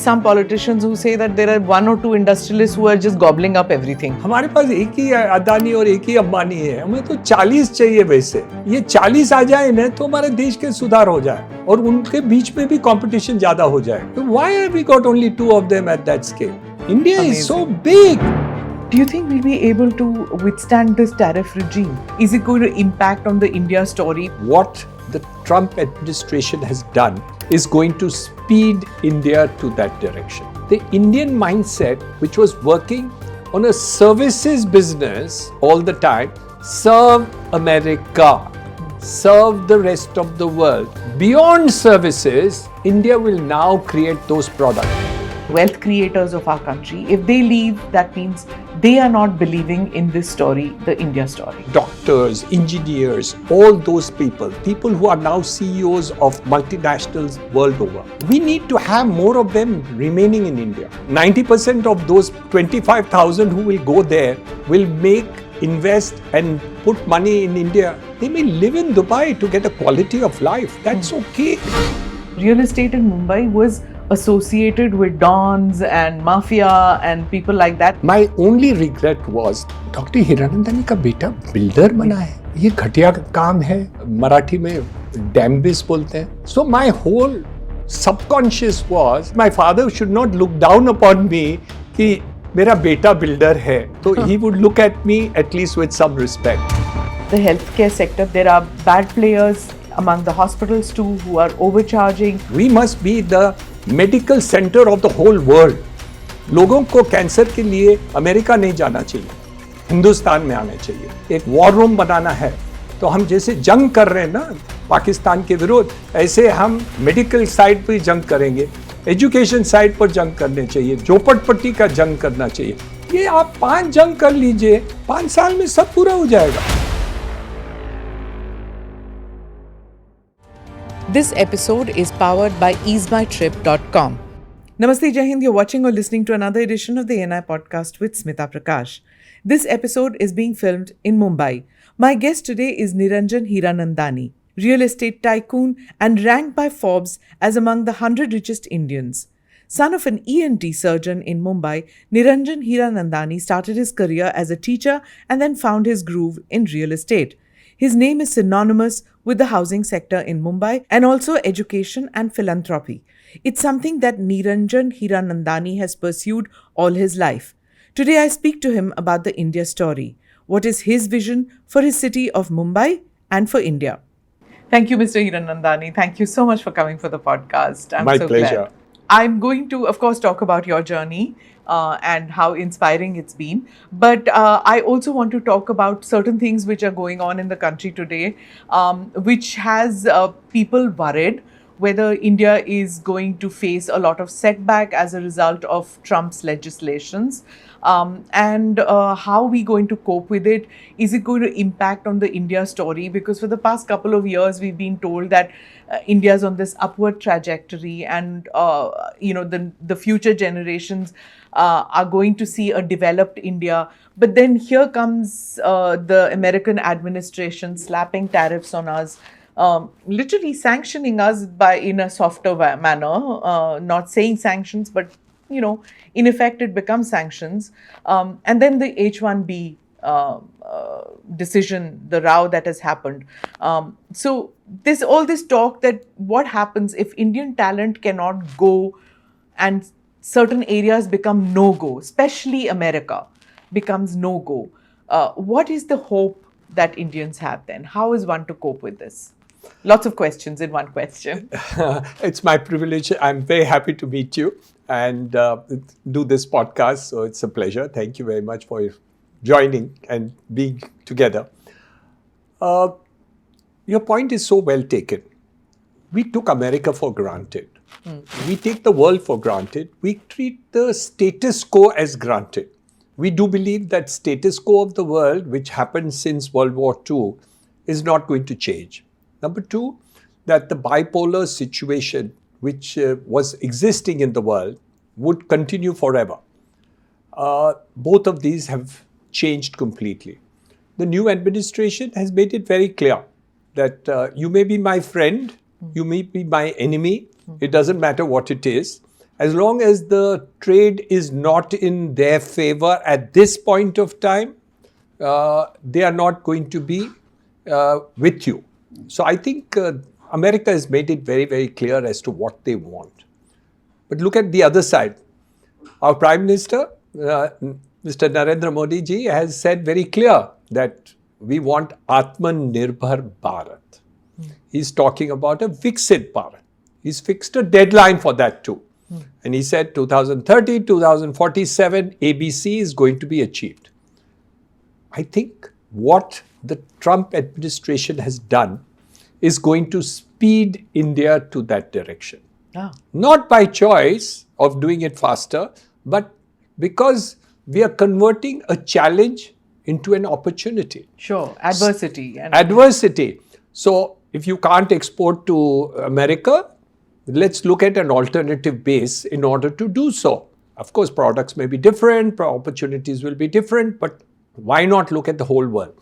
some politicians who say that there are 1 or 2 industrialists who are just gobbling up everything. हमारे पास एक ही अदानी और एक ही अंबानी है, हमें तो 40 चाहिए वैसे. ये 40 आ जाए ना तो हमारे देश के सुधार हो जाए और उनके बीच में भी कंपटीशन ज्यादा हो जाए. तो why have we got only 2 of them at that scale? India Amazing. Is so big. Do you think we'll be able to withstand this tariff regime? Is it going to impact on the India story? What the Trump administration has done is going to speed India to that direction. The Indian mindset, which was working on a services business all the time, serve America, serve the rest of the world. Beyond services, India will now create those products. Wealth creators of our country, if they leave, that means they are not believing in this story, the India story. Doctors, engineers, all those people who are now CEOs of multinationals world over. We need to have more of them remaining in India. 90% of those 25,000 who will go there will invest and put money in India. They may live in Dubai to get a quality of life. That's okay. Real estate in Mumbai was associated with dons and mafia and people like that. My only regret was Dr. Hiranandani का बेटा builder बना है. ये घटिया काम है. मराठी में डैम्बिस बोलते हैं. So my whole subconscious was my father should not look down upon me कि मेरा बेटा बिल्डर है. So he would look at me at least with some respect. The healthcare sector, there are bad players among the hospitals too who are overcharging. We must be the medical center of the whole world. लोगों को cancer के लिए America नहीं जाना चाहिए, हिंदुस्तान में आना चाहिए. एक वॉर रूम बनाना है तो हम जैसे जंग कर रहे हैं ना पाकिस्तान के विरुद्ध, ऐसे हम मेडिकल साइड पर जंग करेंगे, एजुकेशन साइड पर जंग करने चाहिए, झोपड़पट्टी का जंग करना चाहिए. ये आप 5 जंग कर लीजिए, 5 साल में सब पूरा हो जाएगा. This episode is powered by easemytrip.com. Namaste, Jai Hind. You're watching or listening to another edition of the NI podcast with Smita Prakash. This episode is being filmed in Mumbai. My guest today is Niranjan Hiranandani, real estate tycoon and ranked by Forbes as among the 100 richest Indians. Son of an ENT surgeon in Mumbai, Niranjan Hiranandani started his career as a teacher and then found his groove in real estate. His name is synonymous with the housing sector in Mumbai and also education and philanthropy. It's something that Niranjan Hiranandani has pursued all his life. Today I speak to him about the India story. What is his vision for his city of Mumbai and for India? Thank you, Mr. Hiranandani. Thank you so much for coming for the podcast. I'm My so pleasure. Glad. I'm going to, of course, talk about your journey and how inspiring it's been. But I also want to talk about certain things which are going on in the country today, which has people worried whether India is going to face a lot of setback as a result of Trump's legislations. And how are we going to cope with it? Is it going to impact on the India story? Because for the past couple of years, we've been told that India is on this upward trajectory and, the future generations are going to see a developed India. But then here comes the American administration slapping tariffs on us, literally sanctioning us in a softer manner, not saying sanctions, but in effect, it becomes sanctions. And then the H-1B decision, the row that has happened. So all this talk that what happens if Indian talent cannot go and certain areas become no-go, especially America becomes no-go. What is the hope that Indians have then? How is one to cope with this? Lots of questions in one question. It's my privilege. I'm very happy to meet you and do this podcast. So it's a pleasure. Thank you very much for joining and being together. Your point is so well taken. We took America for granted. We take the world for granted. We treat the status quo as granted. We do believe that status quo of the world, which happened since World War II, is not going to change. Number two, that the bipolar situation which was existing in the world would continue forever. Both of these have changed completely. The new administration has made it very clear that you may be my friend, you may be my enemy, it doesn't matter what it is, As long as the trade is not in their favor at this point of time, they are not going to be with you. So I think America has made it very, very clear as to what they want. But look at the other side. Our Prime Minister, Mr. Narendra Modi ji, has said very clear that we want Atmanirbhar Bharat. He's talking about a Viksit Bharat. He's fixed a deadline for that too. And he said 2030, 2047, ABC is going to be achieved. I think what the Trump administration has done is going to speed India to that direction. Not by choice of doing it faster, but because we are converting a challenge into an opportunity. Sure, adversity. Adversity. So if you can't export to America, let's look at an alternative base in order to do so. Of course, products may be different, opportunities will be different, but why not look at the whole world?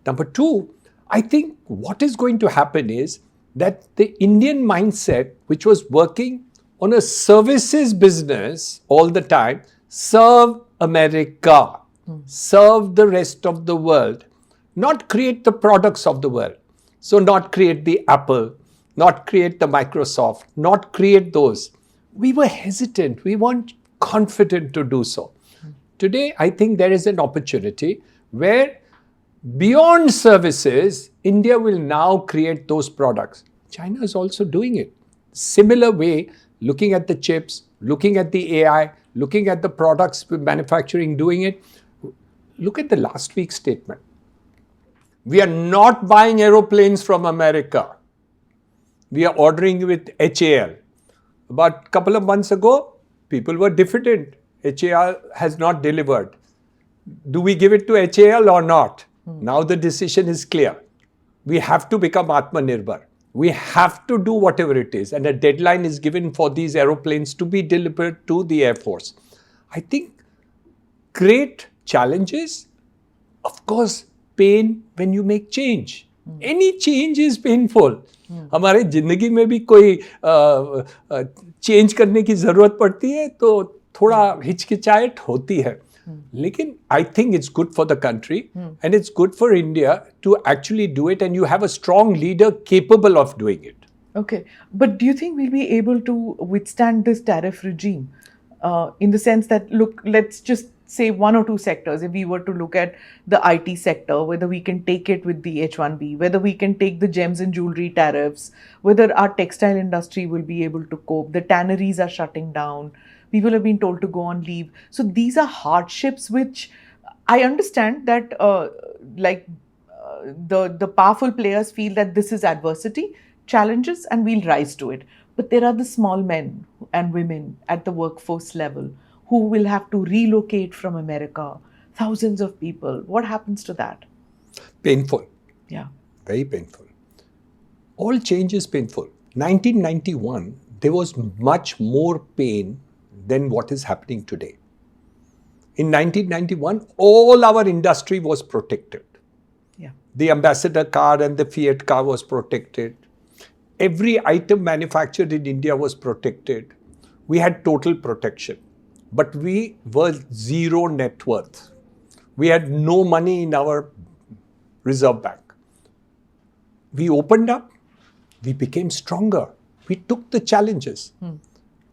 Number two, I think what is going to happen is that the Indian mindset, which was working on a services business all the time, serve America, serve the rest of the world, not create the products of the world. So not create the Apple, not create the Microsoft, not create those. We were hesitant. We weren't confident to do so. Today, I think there is an opportunity where beyond services, India will now create those products. China is also doing it. Similar way, looking at the chips, looking at the AI, looking at the products manufacturing, doing it. Look at the last week's statement. We are not buying aeroplanes from America. We are ordering with HAL. About a couple of months ago, people were diffident. HAL has not delivered. Do we give it to HAL or not? Now the decision is clear. We have to become Atmanirbhar. We have to do whatever it is. And a deadline is given for these aeroplanes to be delivered to the Air Force. I think great challenges, of course, pain when you make change. Any change is painful. हमारे जिंदगी में भी कोई change करने की जरूरत पड़ती है तो थोड़ा हिचकिचाहट होती है. लेकिन I think it's good for the country and it's good for India to actually do it, and you have a strong leader capable of doing it. Okay, but do you think we'll be able to withstand this tariff regime? In the sense that, look, let's just say one or two sectors. If we were to look at the IT sector, whether we can take it with the H1B, whether we can take the gems and jewelry tariffs, whether our textile industry will be able to cope. The tanneries are shutting down. People have been told to go on leave. So these are hardships which I understand that the powerful players feel that this is adversity, challenges, and we'll rise to it. But there are the small men and women at the workforce level who will have to relocate from America, thousands of people. What happens to that? Painful. Yeah. Very painful. All change is painful. 1991, there was much more pain than what is happening today. In 1991, all our industry was protected. Yeah. The Ambassador car and the Fiat car was protected. Every item manufactured in India was protected. We had total protection. But we were zero net worth. We had no money in our reserve bank. We opened up. We became stronger. We took the challenges.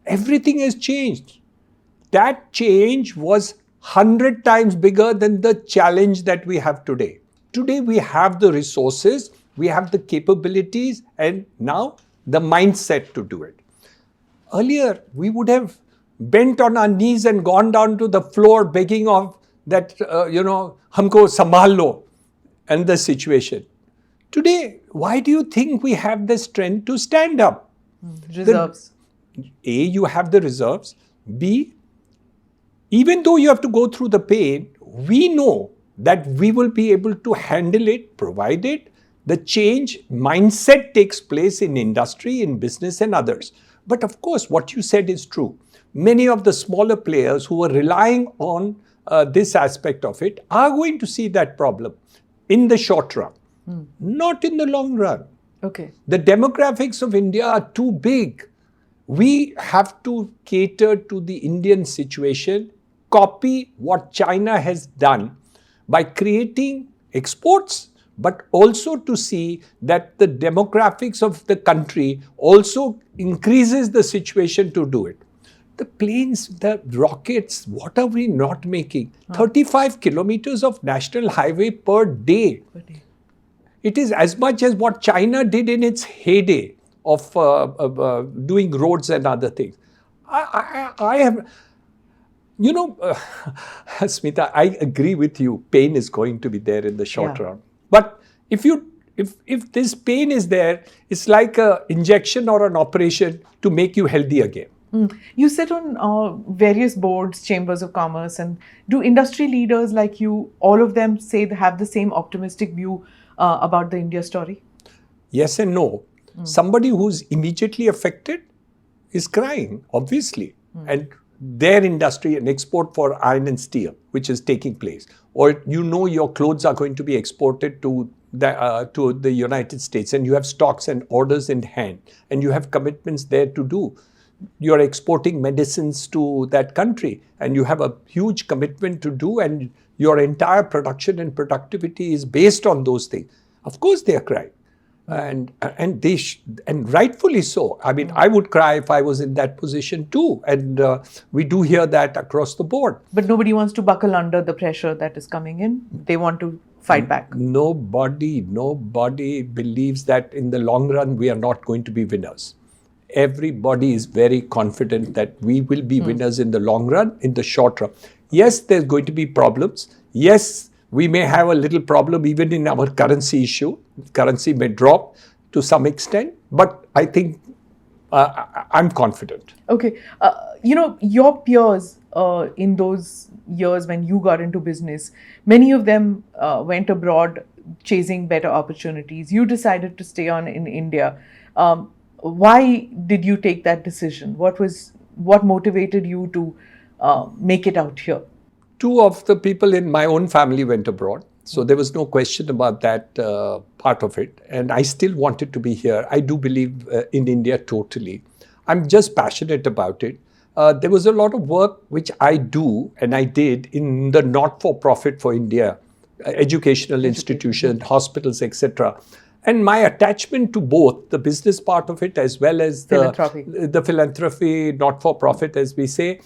Everything has changed. That change was 100 times bigger than the challenge that we have today. Today we have the resources, we have the capabilities, and now the mindset to do it. Earlier, we would have bent on our knees and gone down to the floor begging of that, humko sambhal lo, and the situation. Today, why do you think we have the strength to stand up? Reserves. A, you have the reserves. B, even though you have to go through the pain, we know that we will be able to handle it, provided the change mindset takes place in industry, in business and others. But of course, what you said is true. Many of the smaller players who are relying on this aspect of it are going to see that problem in the short run, not in the long run. Okay. The demographics of India are too big. We have to cater to the Indian situation, copy what China has done by creating exports, but also to see that the demographics of the country also increases the situation to do it. The planes, the rockets, what are we not making? 35 kilometers of national highway per day. It is as much as what China did in its heyday of doing roads and other things. I have, you know, Smita, I agree with you. Pain is going to be there in the short run. But if this pain is there, it's like an injection or an operation to make you healthy again. You sit on various boards, chambers of commerce, and do industry leaders like you, all of them say they have the same optimistic view about the India story? Yes and no. Somebody who's immediately affected is crying, obviously. And their industry, an export for iron and steel, which is taking place, or your clothes are going to be exported to the United States, and you have stocks and orders in hand, and you have commitments there to do. You're exporting medicines to that country, and you have a huge commitment to do, and your entire production and productivity is based on those things. Of course, they are crying. And rightfully so. I mean, I would cry if I was in that position too. And we do hear that across the board. But nobody wants to buckle under the pressure that is coming in. They want to fight back. Nobody believes that in the long run we are not going to be winners. Everybody is very confident that we will be winners in the long run, in the short run. Yes, there's going to be problems. Yes, we may have a little problem even in our currency issue. Currency may drop to some extent, but I think I'm confident. Okay. Your peers in those years when you got into business, many of them went abroad chasing better opportunities. You decided to stay on in India. Why did you take that decision? What motivated you to make it out here? Two of the people in my own family went abroad. So there was no question about that part of it. And I still wanted to be here. I do believe in India totally. I'm just passionate about it. There was a lot of work which I do and I did in the not-for-profit for India, educational institutions, hospitals, etc. And my attachment to both the business part of it as well as the philanthropy, not-for-profit, as we say,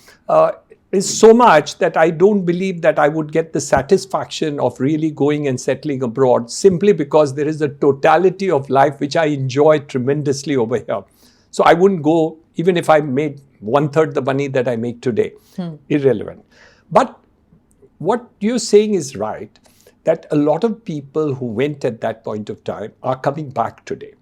is so much that I don't believe that I would get the satisfaction of really going and settling abroad simply because there is a totality of life which I enjoy tremendously over here. So I wouldn't go even if I made 1/3 the money that I make today. Irrelevant. But what you're saying is right, that a lot of people who went at that point of time are coming back today.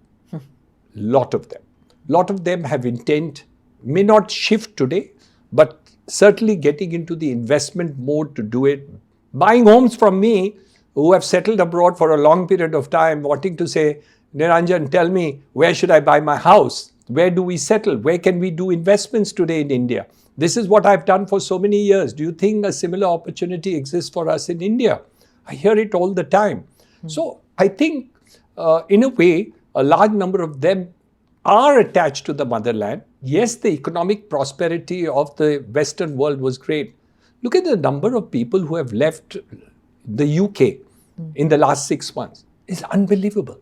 Lot of them. Lot of them have intent, may not shift today, but certainly getting into the investment mode to do it. Buying homes from me, who have settled abroad for a long period of time, wanting to say, Niranjan, tell me, where should I buy my house? Where do we settle? Where can we do investments today in India? This is what I've done for so many years. Do you think a similar opportunity exists for us in India? I hear it all the time. So I think, in a way, a large number of them are attached to the motherland. Yes, the economic prosperity of the Western world was great. Look at the number of people who have left the UK in the last 6 months. It's unbelievable.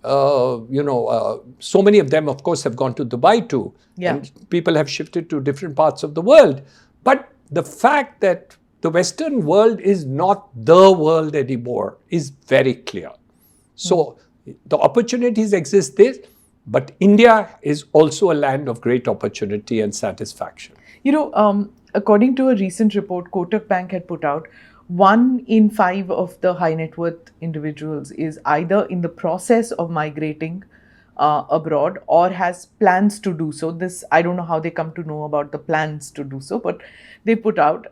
So many of them, of course, have gone to Dubai too. Yeah. And people have shifted to different parts of the world. But the fact that the Western world is not the world anymore is very clear. So the opportunities exist there. But India is also a land of great opportunity and satisfaction. According to a recent report Kotak Bank had put out, 1 in 5 of the high net worth individuals is either in the process of migrating abroad or has plans to do so. This, I don't know how they come to know about the plans to do so, but they put out.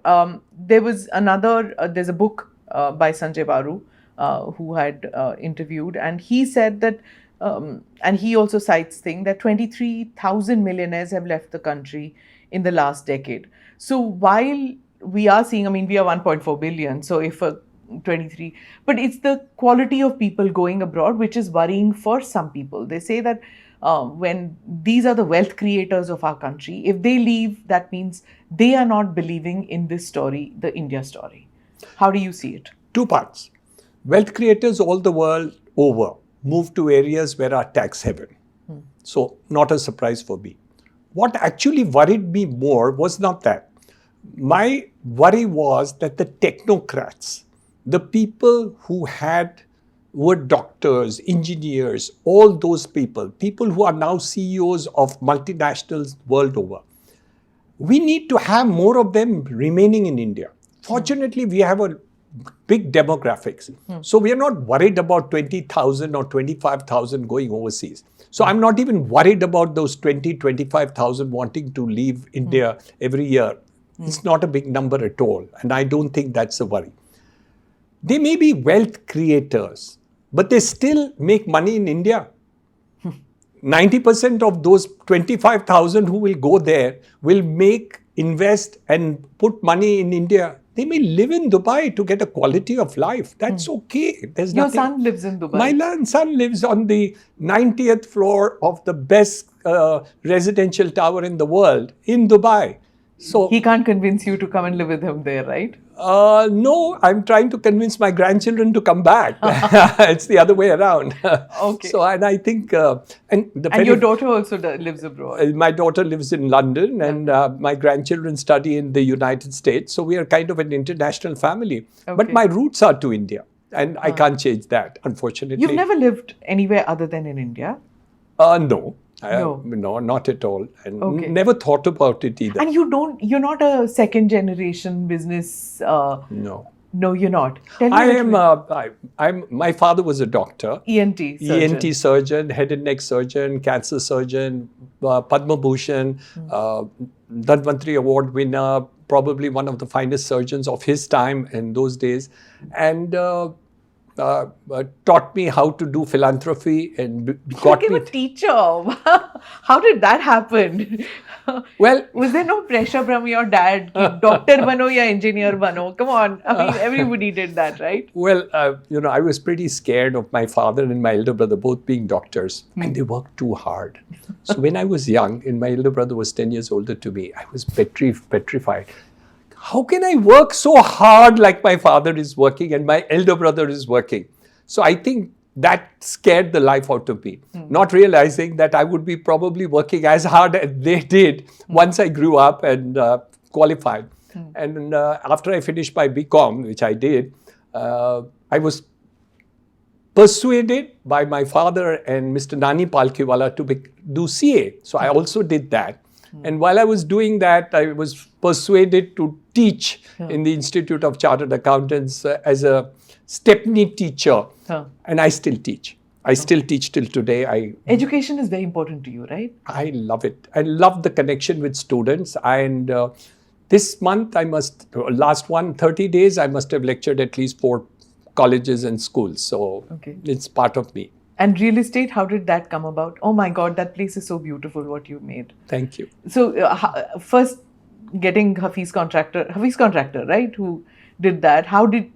There's a book by Sanjay Baru who had interviewed, and he said that and he also cites thing that 23,000 millionaires have left the country in the last decade. So while we are seeing, we are 1.4 billion, so if 23, but it's the quality of people going abroad which is worrying for some people. They say that when these are the wealth creators of our country. If they leave, that means they are not believing in this story, the India story. How do you see it? Two parts. Wealth creators all the world over move to areas where are tax heaven. So not a surprise for me. What actually worried me more was not that. My worry was that the technocrats, the people who were doctors, engineers, all those people who are now CEOs of multinationals world over, we need to have more of them remaining in India. Fortunately, we have a big demographics. So we are not worried about 20,000 or 25,000 going overseas. So I'm not even worried about those 20, 25,000 wanting to leave India every year. It's not a big number at all. And I don't think that's a worry. They may be wealth creators, but they still make money in India. 90% of those 25,000 who will go there will invest and put money in India. They may live in Dubai to get a quality of life. That's okay. There's Your nothing. son lives in Dubai. My son lives on the 90th floor of the best residential tower in the world in Dubai. So he can't convince you to come and live with him there, right? No, I'm trying to convince my grandchildren to come back. It's the other way around. Okay. So, and I think, and your daughter also lives abroad. My daughter lives in London, and my grandchildren study in the United States. So we are kind of an international family. Okay. But my roots are to India, and I can't change that, unfortunately. You've never lived anywhere other than in India? No. No, not at all, and Okay. never thought about it either. And you're not a second generation business. No, No, you're not. Tell me I a am. little My father was a doctor, bit. ENT surgeon. ENT surgeon, head and neck surgeon, cancer surgeon, Padma Bhushan, Dhanvantri Award winner, probably one of the finest surgeons of his time in those days, and taught me how to do philanthropy and got Became me. a teacher. How did that happen? Well, Was there no pressure from your dad? कि Doctor bano ya engineer bano? Come on. I mean, everybody did that, right? Well, I was pretty scared of my father and my elder brother both being doctors, and they worked too hard. So when I was young, and my elder brother was 10 years older to me, I was petrified. How can I work so hard like my father is working and my elder brother is working? So I think that scared the life out of me, not realizing that I would be probably working as hard as they did once I grew up and qualified. And after I finished my BCom, which I did, I was persuaded by my father and Mr. Nani Palkhiwala to do CA. So I also did that. And while I was doing that, I was persuaded to teach in the Institute of Chartered Accountants as a Stepney teacher. And I still teach. I still teach till today. Education is very important to you, right? I love it. I love the connection with students. And this month, 30 days, I must have lectured at least 4 colleges and schools. So it's part of me. And real estate, how did that come about? Oh my God, that place is so beautiful, what you made. Thank you. So first getting Hafiz Contractor, right? Who did that? How did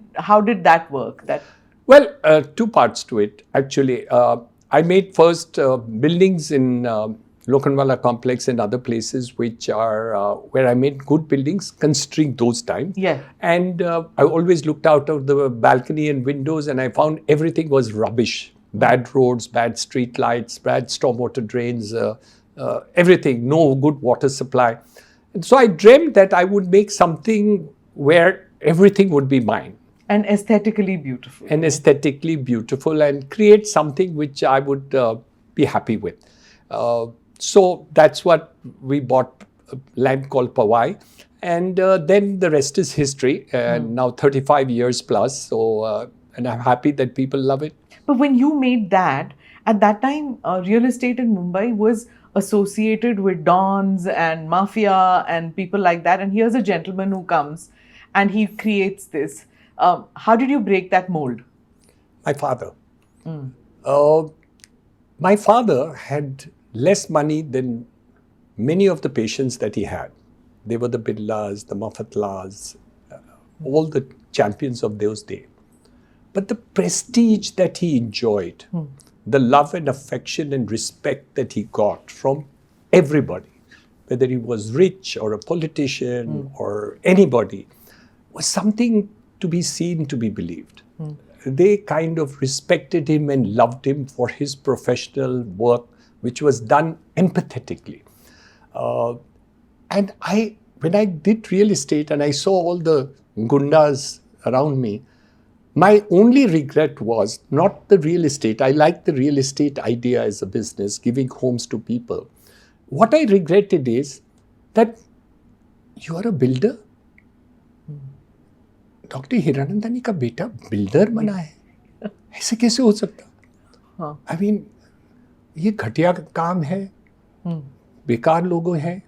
that work? Well, 2 parts to it, actually. I made first buildings in Lokhandwala complex and other places which are where I made good buildings considering those times. Yeah. And I always looked out of the balcony and windows and I found everything was rubbish. Bad roads, bad street lights, bad stormwater drains, everything, no good water supply. And so I dreamt that I would make something where everything would be mine. And aesthetically beautiful. And create something which I would be happy with. So that's what we bought, land called Powai. And then the rest is history. And now 35 years plus. So, and I'm happy that people love it. But when you made that, at that time, real estate in Mumbai was associated with dons and mafia and people like that. And here's a gentleman who comes and he creates this. How did you break that mold? My father. My father had less money than many of the patients that he had. They were the Billas, the Mafatlas, all the champions of those days. But the prestige that he enjoyed, the love and affection and respect that he got from everybody, whether he was rich or a politician or anybody, was something to be seen, to be believed. They kind of respected him and loved him for his professional work, which was done empathetically. And when I did real estate and I saw all the gundas around me, my only regret was not the real estate. I liked the real estate idea as a business, giving homes to people. What I regretted is that you are a builder. Doctor Hiranandani का बेटा builder बना है, ऐसे कैसे हो सकता? I mean, ये घटिया काम है, बेकार लोगों हैं,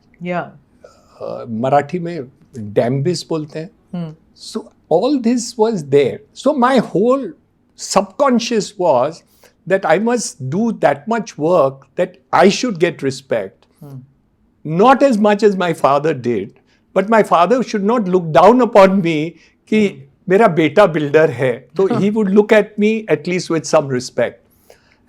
मराठी में डैम्बिस बोलते हैं. So all this was there. So my whole subconscious was that I must do that much work that I should get respect. Not as much as my father did, but my father should not look down upon me कि मेरा बेटा builder है, तो he would look at me at least with some respect.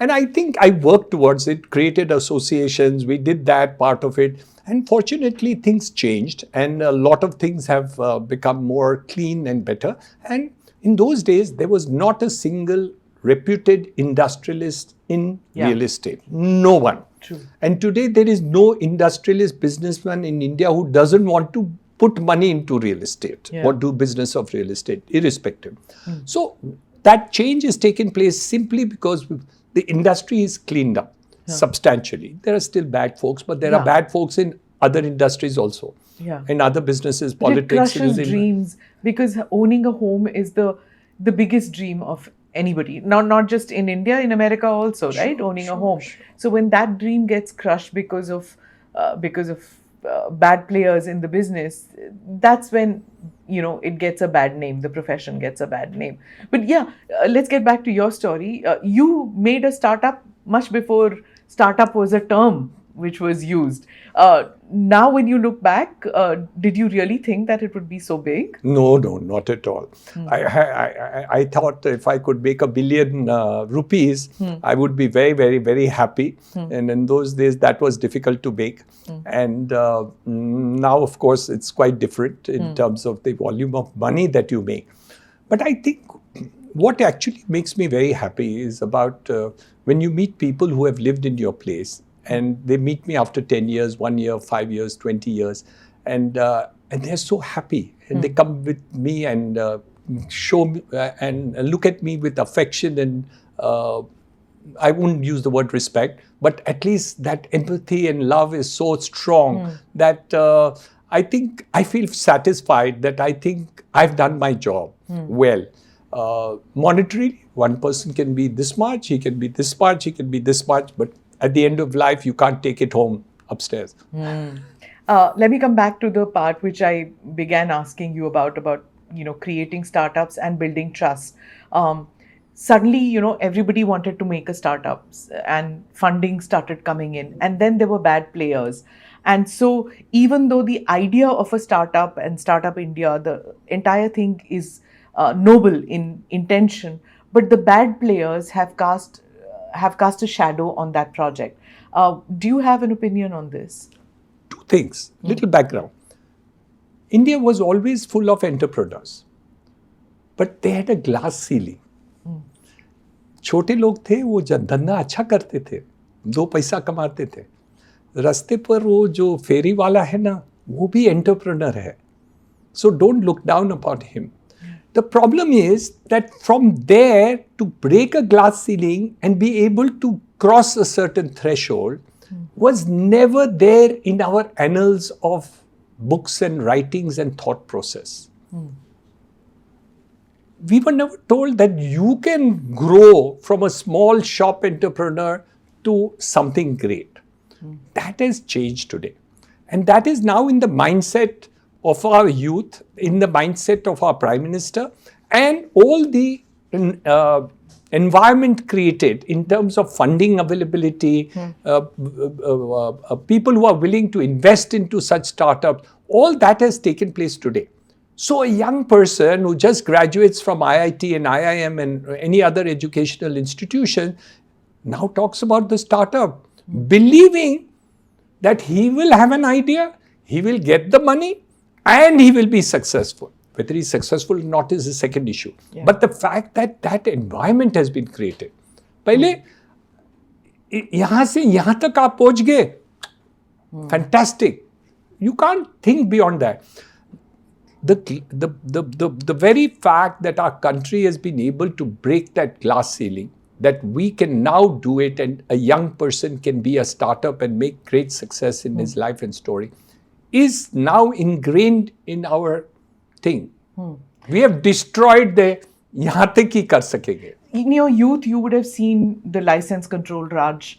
And I think I worked towards it, created associations, we did that part of it. And fortunately, things changed and a lot of things have become more clean and better. And in those days, there was not a single reputed industrialist in real estate. No one. True. And today, there is no industrialist businessman in India who doesn't want to put money into real estate or do business of real estate, irrespective. So that change has taken place simply because the industry is cleaned up substantially. There are still bad folks, but there are bad folks in other industries also. In other businesses, politics. It crushes dreams, because owning a home is the biggest dream of anybody. Not just in India, in America also, right? Owning a home. So when that dream gets crushed because of bad players in the business, that's when it gets a bad name. The profession gets a bad name. But let's get back to your story. You made a startup much before startup was a term which was used. Now, when you look back, did you really think that it would be so big? No, not at all. I thought if I could make $1 billion rupees, I would be very, very, very happy. And in those days, that was difficult to make. And now, of course, it's quite different in terms of the volume of money that you make. But I think what actually makes me very happy is about when you meet people who have lived in your place. And they meet me after 10 years, 1 year, 5 years, 20 years. And they're so happy. And they come with me and show me and look at me with affection. And I wouldn't use the word respect, but at least that empathy and love is so strong that I think I feel satisfied that I think I've done my job well. Monetarily, one person can be this much, he can be this much, he can be this much, but at the end of life, you can't take it home upstairs. Let me come back to the part which I began asking you about creating startups and building trust. Suddenly, everybody wanted to make a startup and funding started coming in. And then there were bad players. And so even though the idea of a startup and Startup India, the entire thing is noble in intention, but the bad players have cast a shadow on that project. Do you have an opinion on this? Two things. Little background. India was always full of entrepreneurs, but they had a glass ceiling. छोटे लोग थे, वो धंधा अच्छा करते थे, 2 पैसा कमाते थे. रास्ते पर वो जो फेरी वाला है ना, वो भी एंटरप्रेन्योर है. So don't look down upon him. The problem is that from there to break a glass ceiling and be able to cross a certain threshold was never there in our annals of books and writings and thought process. We were never told that you can grow from a small shop entrepreneur to something great. That has changed today. And that is now in the mindset of our youth, in the mindset of our Prime Minister, and all the environment created in terms of funding availability, people who are willing to invest into such startups, all that has taken place today. So a young person who just graduates from IIT and IIM and any other educational institution now talks about the startup, believing that he will have an idea, he will get the money, and he will be successful. Whether he's successful or not is the second issue. Yeah. But the fact that that environment has been created. पहले यहाँ से यहाँ तक आप पहुँच गए, fantastic. You can't think beyond that. The very fact that our country has been able to break that glass ceiling, that we can now do it and a young person can be a startup and make great success in his life and story, is now ingrained in our thing. We have destroyed the yahan tak hi kar sakenge. In your youth, you would have seen the license control Raj,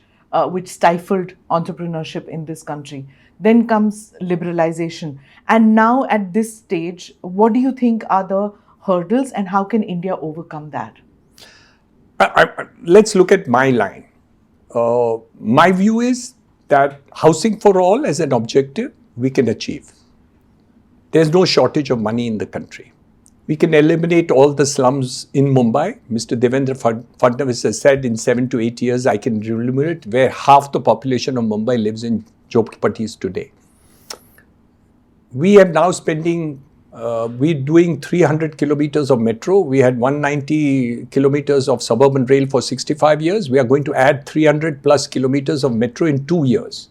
which stifled entrepreneurship in this country. Then comes liberalization. And now at this stage, what do you think are the hurdles and how can India overcome that? Let's look at my line. My view is that housing for all as an objective, we can achieve. There's no shortage of money in the country. We can eliminate all the slums in Mumbai. Mr. Devendra Fadnavis has said in 7 to 8 years, I can eliminate where half the population of Mumbai lives in Jhoppatis today. We are now spending, we're doing 300 kilometers of metro. We had 190 kilometers of suburban rail for 65 years. We are going to add 300 plus kilometers of metro in 2 years.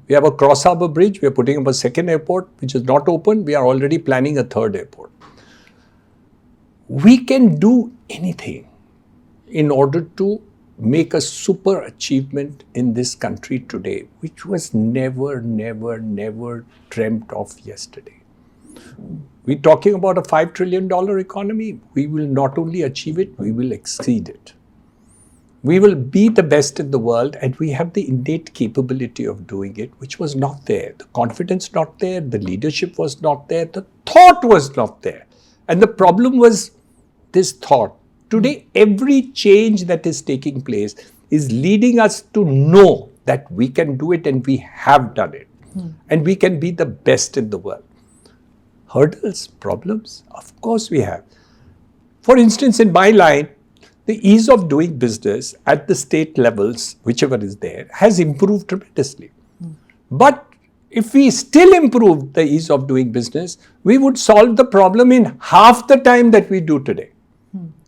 We have a cross harbour bridge. We are putting up a second airport, which is not open. We are already planning a third airport. We can do anything in order to make a super achievement in this country today, which was never dreamt of yesterday. We're talking about a $5 trillion economy. We will not only achieve it, we will exceed it. We will be the best in the world and we have the innate capability of doing it, which was not there. The confidence not there, the leadership was not there, the thought was not there. And the problem was this thought. Today, every change that is taking place is leading us to know that we can do it and we have done it. And we can be the best in the world. Hurdles, problems, of course we have. For instance, in my line, the ease of doing business at the state levels, whichever is there, has improved tremendously. But if we still improve the ease of doing business, we would solve the problem in half the time that we do today.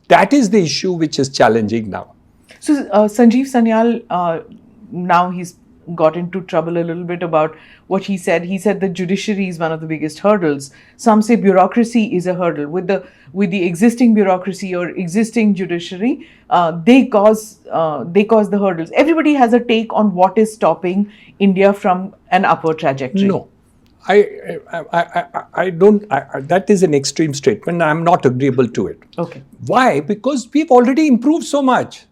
That is the issue which is challenging now. So Sanjeev Sanyal, now he's got into trouble a little bit about what he said. He said the judiciary is one of the biggest hurdles. Some say bureaucracy is a hurdle. With the existing bureaucracy or existing judiciary, they cause the hurdles. Everybody has a take on what is stopping India from an upward trajectory. No, I don't. That is an extreme statement. I'm not agreeable to it. Okay. Why? Because we've already improved so much.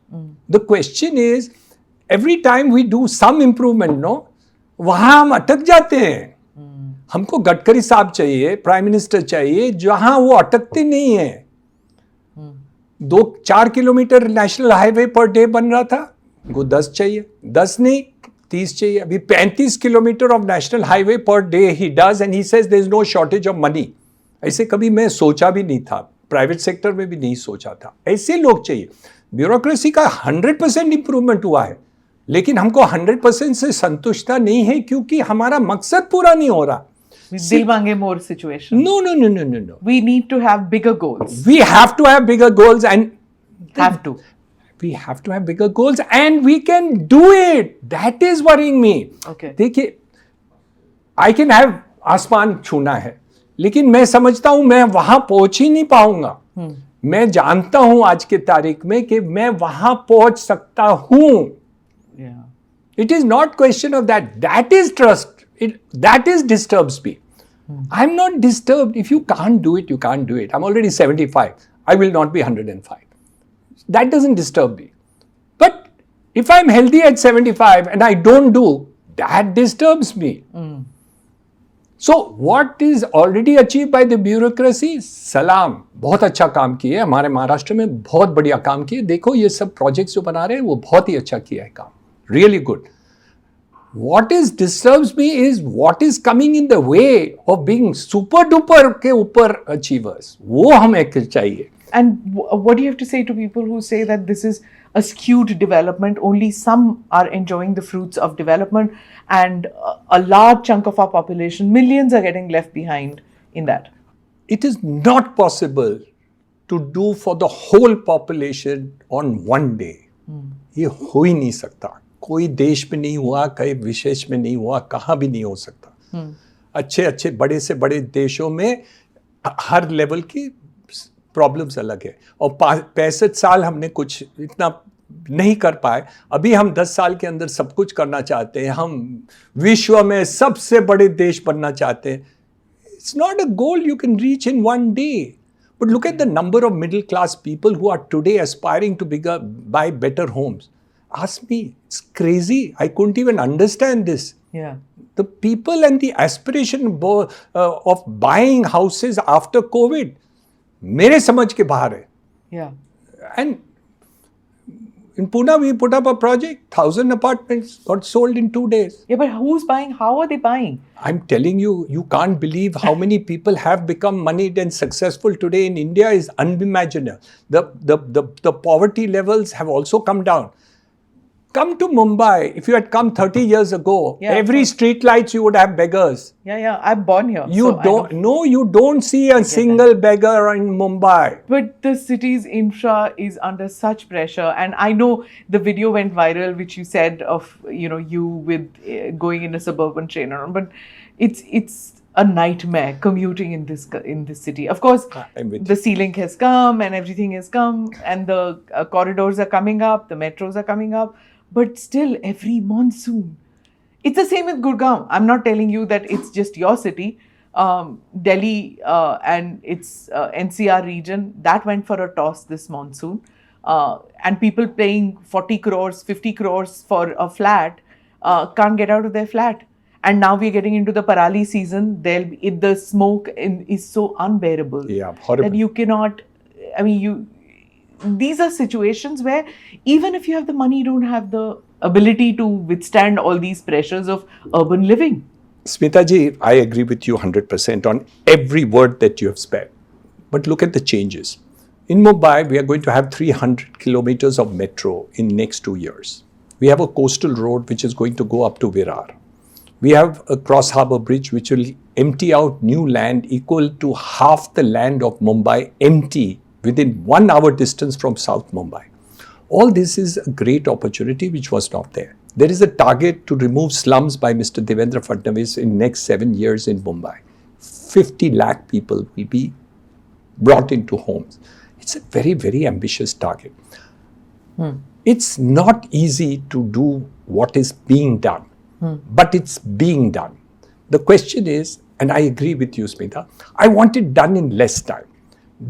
The question is, every time we do some improvement, no, वहाँ हम अटक जाते हैं. हमको गडकरी साहब चाहिए, prime minister चाहिए, जहाँ वो अटकते नहीं हैं. 2-4 kilometre national highway per day बन रहा था, वो 10 चाहिए, 10 नहीं 30 चाहिए. अभी 35 kilometre of national highway per day he does and he says there is no shortage of money. ऐसे कभी मैं सोचा भी नहीं था, प्राइवेट सेक्टर में भी नहीं सोचा था. ऐसे लोग चाहिए. ब्यूरोक्रेसी का 100% इंप्रूवमेंट हुआ है, लेकिन हमको 100% से संतुष्टता नहीं है क्योंकि हमारा मकसद पूरा नहीं हो रहा. Dil mange more situation. No. We need to have bigger goals. We have to have bigger goals and we have to have bigger goals and we can do it. That is worrying me. Okay. देखिए, I can have आसमान छूना है, लेकिन मैं समझता हूं मैं वहां पहुंच ही नहीं पाऊंगा. मैं जानता हूं आज के तारीख में कि मैं वहां पहुंच सकता हूं. Yeah. It is not question of that. That is trust. That is disturbs me. I'm not disturbed. If you can't do it, you can't do it. I'm already 75. I will not be 105. That doesn't disturb me. But if I'm healthy at 75 and I don't do, that disturbs me. So what is already achieved by the bureaucracy? Salam. बहुत अच्छा काम किए. हमारे महाराष्ट्र में बहुत बढ़िया काम किए. देखो ये सब प्रोजेक्ट्स जो बना रहे हैं वो बहुत ही अच्छा किया है काम. Really good. What is disturbs me is what is coming in the way of being super duper के ऊपर achievers. वो हमें चाहिए. And what do you have to say to people who say that this is a skewed development? Only some are enjoying the fruits of development, and a large chunk of our population, millions, are getting left behind in that. It is not possible to do for the whole population on one day. ये हो ही नहीं सकता. कोई देश में नहीं हुआ, कई विशेष में नहीं हुआ, कहाँ भी नहीं हो सकता. अच्छे अच्छे बड़े से बड़े देशों में हर लेवल की प्रॉब्लम्स अलग है. और 65 साल हमने कुछ इतना नहीं कर पाए. अभी हम 10 साल के अंदर सब कुछ करना चाहते हैं. हम विश्व में सबसे बड़े देश बनना चाहते हैं. It's not a goal you can reach in one day. But look at the number of middle class people who are today aspiring to buy better homes. Ask me, it's crazy. I couldn't even understand this. Yeah. The people and the aspiration of buying houses after COVID, मेरे समझ के बाहर है. Yeah. And in Pune, we put up a project, 1,000 apartments got sold in 2 days. Yeah, but who's buying? How are they buying? I'm telling you, you can't believe how many people have become moneyed and successful today in India is unimaginable. The poverty levels have also come down. Come to Mumbai. If you had come 30 years ago, every street lights you would have beggars. Yeah. I'm born here. You don't see a single beggar in Mumbai. But the city's infra is under such pressure, and I know the video went viral, which you said of you with going in a suburban train around, but it's a nightmare commuting in this city. Of course, the C-Link has come and everything has come, and the corridors are coming up, the metros are coming up. But still, every monsoon, it's the same with Gurgaon. I'm not telling you that it's just your city. Delhi and its NCR region, that went for a toss this monsoon. And people paying 40 crores, 50 crores for a flat can't get out of their flat. And now we're getting into the Parali season. The smoke is so unbearable. Yeah, horrible. That you cannot, these are situations where even if you have the money, you don't have the ability to withstand all these pressures of urban living. Smita ji, I agree with you 100% on every word that you have said. But look at the changes. In Mumbai, we are going to have 300 kilometers of metro in next 2 years. We have a coastal road which is going to go up to Virar. We have a cross-harbour bridge which will empty out new land equal to half the land of Mumbai empty within 1 hour distance from South Mumbai. All this is a great opportunity which was not there. There is a target to remove slums by Mr. Devendra Fadnavis in next 7 years in Mumbai. 50 lakh people will be brought into homes. It's a very, very ambitious target. It's not easy to do what is being done, but it's being done. The question is, and I agree with you, Smita, I want it done in less time.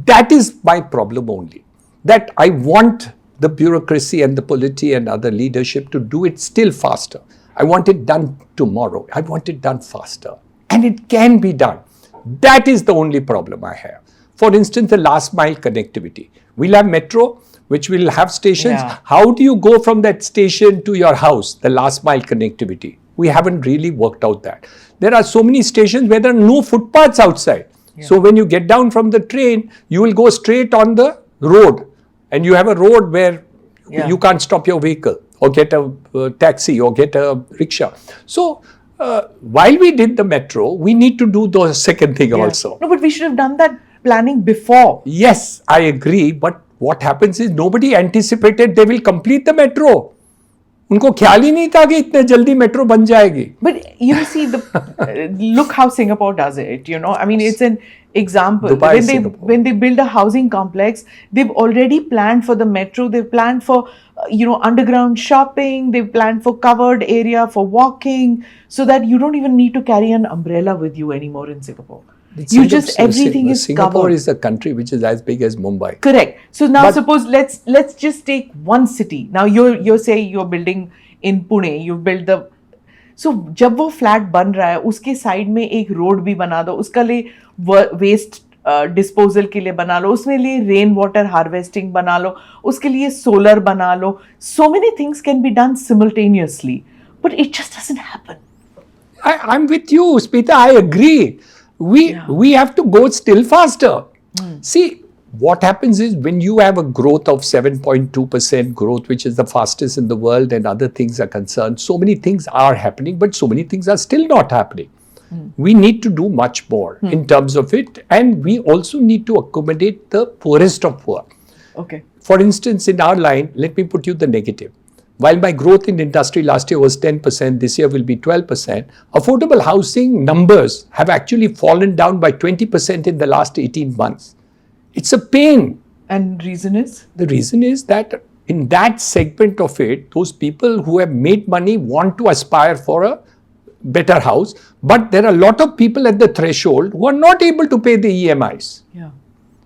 That is my problem only. That I want the bureaucracy and the polity and other leadership to do it still faster. I want it done tomorrow. I want it done faster. And it can be done. That is the only problem I have. For instance, the last mile connectivity. We'll have metro, which will have stations. Yeah. How do you go from that station to your house? The last mile connectivity. We haven't really worked out that. There are so many stations where there are no footpaths outside. Yeah. So when you get down from the train, you will go straight on the road. And you have a road where you can't stop your vehicle or get a taxi or get a rickshaw. So while we did the metro, we need to do the second thing also. No, but we should have done that planning before. Yes, I agree. But what happens is nobody anticipated they will complete the metro. उनको ख्याल ही नहीं था कि इतने जल्दी metro बन जाएगी. But you see, look how Singapore does it. I mean, it's an example. When they build a housing complex, they've already planned for the metro. They've planned for underground shopping. They've planned for covered area for walking, so that you don't even need to carry an umbrella with you anymore in Singapore. Everything is Singapore covered. is a country which is as big as Mumbai. Correct. So now suppose let's just take one city. Now you're saying you're building in Pune. You've built the. So जब वो flat बन रहा है, उसके side में एक road भी बना दो. उसका लिए वेस्ट डिस्पोजल के लिए बना लो. उसमें लिए रेन वाटर हार्वेस्टिंग बना लो. उसके लिए सोलर बना लो. So many things can be done simultaneously, but it just doesn't happen. I'm with you, Smita. I agree. We have to go still faster. See, what happens is when you have a growth of 7.2% growth, which is the fastest in the world, and other things are concerned, so many things are happening, but so many things are still not happening. We need to do much more in terms of it, and we also need to accommodate the poorest of poor. Okay. For instance, in our line, let me put you the negative. While my growth in industry last year was 10%, this year will be 12%, affordable housing numbers have actually fallen down by 20% in the last 18 months. It's a pain. And reason is? The reason is that in that segment of it, those people who have made money want to aspire for a better house, but there are a lot of people at the threshold who are not able to pay the EMIs. Yeah.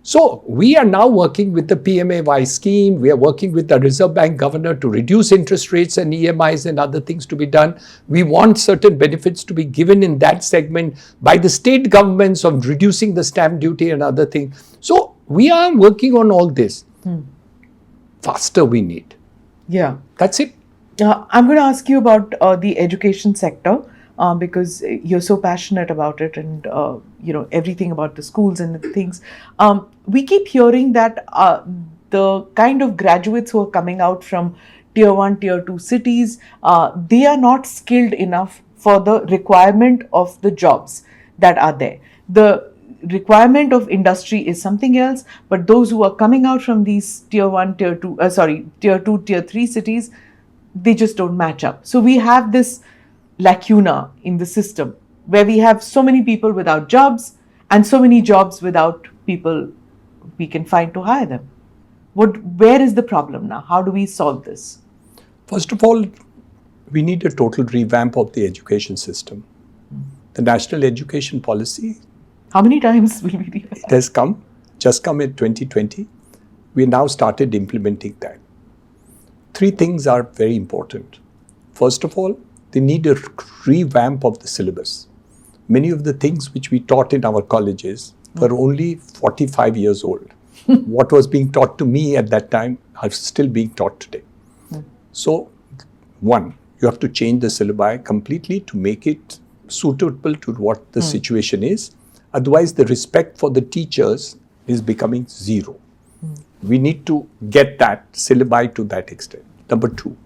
So we are now working with the PMAY scheme. We are working with the Reserve Bank governor to reduce interest rates and EMIs and other things to be done. We want certain benefits to be given in that segment by the state governments of reducing the stamp duty and other things. So we are working on all this. Faster we need. Yeah. That's it. I'm going to ask you about the education sector. Because you're so passionate about it, and everything about the schools and the things. We keep hearing that the kind of graduates who are coming out from tier 1, tier 2 cities, they are not skilled enough for the requirement of the jobs that are there. The requirement of industry is something else, but those who are coming out from these tier 1, tier 2, tier 3 cities, they just don't match up. So we have this lacuna in the system where we have so many people without jobs and so many jobs without people we can find to hire them. Where is the problem now? How do we solve this? First of all, we need a total revamp of the education system. The National Education Policy. How many times will we revamp? It has just come in 2020. We now started implementing that. 3 things are very important. First of all, they need a revamp of the syllabus. Many of the things which we taught in our colleges were only 45 years old. What was being taught to me at that time are still being taught today. So, 1, you have to change the syllabi completely to make it suitable to what the situation is. Otherwise, the respect for the teachers is becoming zero. We need to get that syllabi to that extent. Number 2,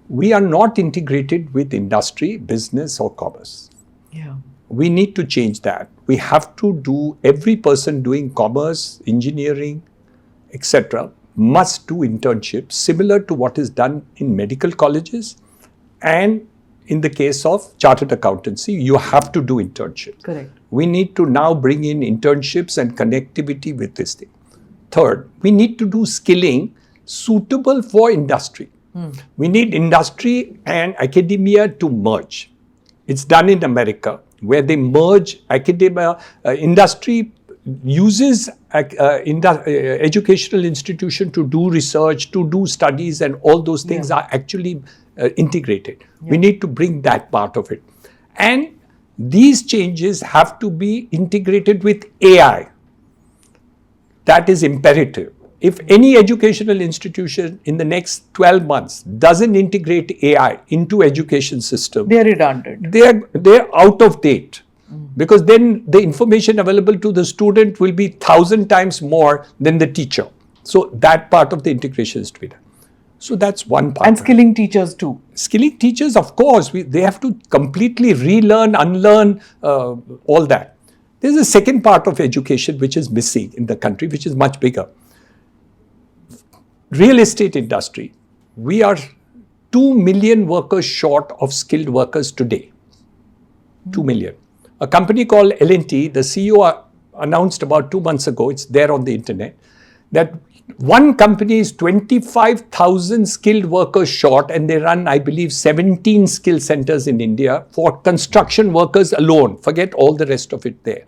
we are not integrated with industry, business or commerce. Yeah. We need to change that. We have to do, every person doing commerce, engineering, etc. must do internships similar to what is done in medical colleges, and in the case of chartered accountancy, you have to do internships. Correct. We need to now bring in internships and connectivity with this thing. Third, we need to do skilling suitable for industry. We need industry and academia to merge. It's done in America, where they merge academia, industry uses educational institution to do research, to do studies, and all those things are actually integrated. We need to bring that part of it. And these changes have to be integrated with AI. That is imperative. If any educational institution in the next 12 months doesn't integrate AI into education system, they're redundant. They're out of date. Because then the information available to the student will be 1,000 times more than the teacher. So that part of the integration is to be done. So that's one part. And skilling teachers too. Skilling teachers, of course, they have to completely relearn, unlearn, all that. There's a second part of education which is missing in the country, which is much bigger. Real estate industry, we are 2 million workers short of skilled workers today. 2 million. A company called L&T, the CEO announced about 2 months ago, it's there on the internet, that one company is 25,000 skilled workers short, and they run, I believe, 17 skill centers in India for construction workers alone. Forget all the rest of it there.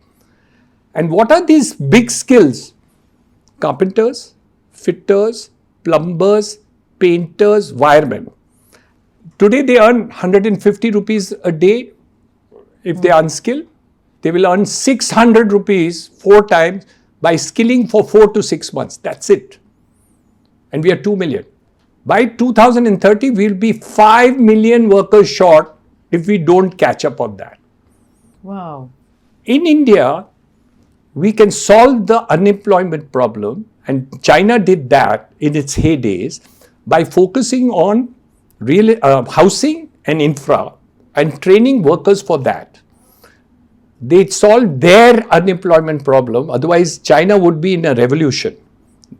And what are these big skills? Carpenters, fitters, plumbers, painters, wiremen. Today they earn 150 rupees a day. If they are unskilled, they will earn 600 rupees 4 times by skilling for 4 to 6 months. That's it. And we are 2 million. By 2030, we will be 5 million workers short if we don't catch up on that. Wow. In India, we can solve the unemployment problem, and China did that in its heydays by focusing on real housing and infra and training workers for that. They solved their unemployment problem, otherwise China would be in a revolution.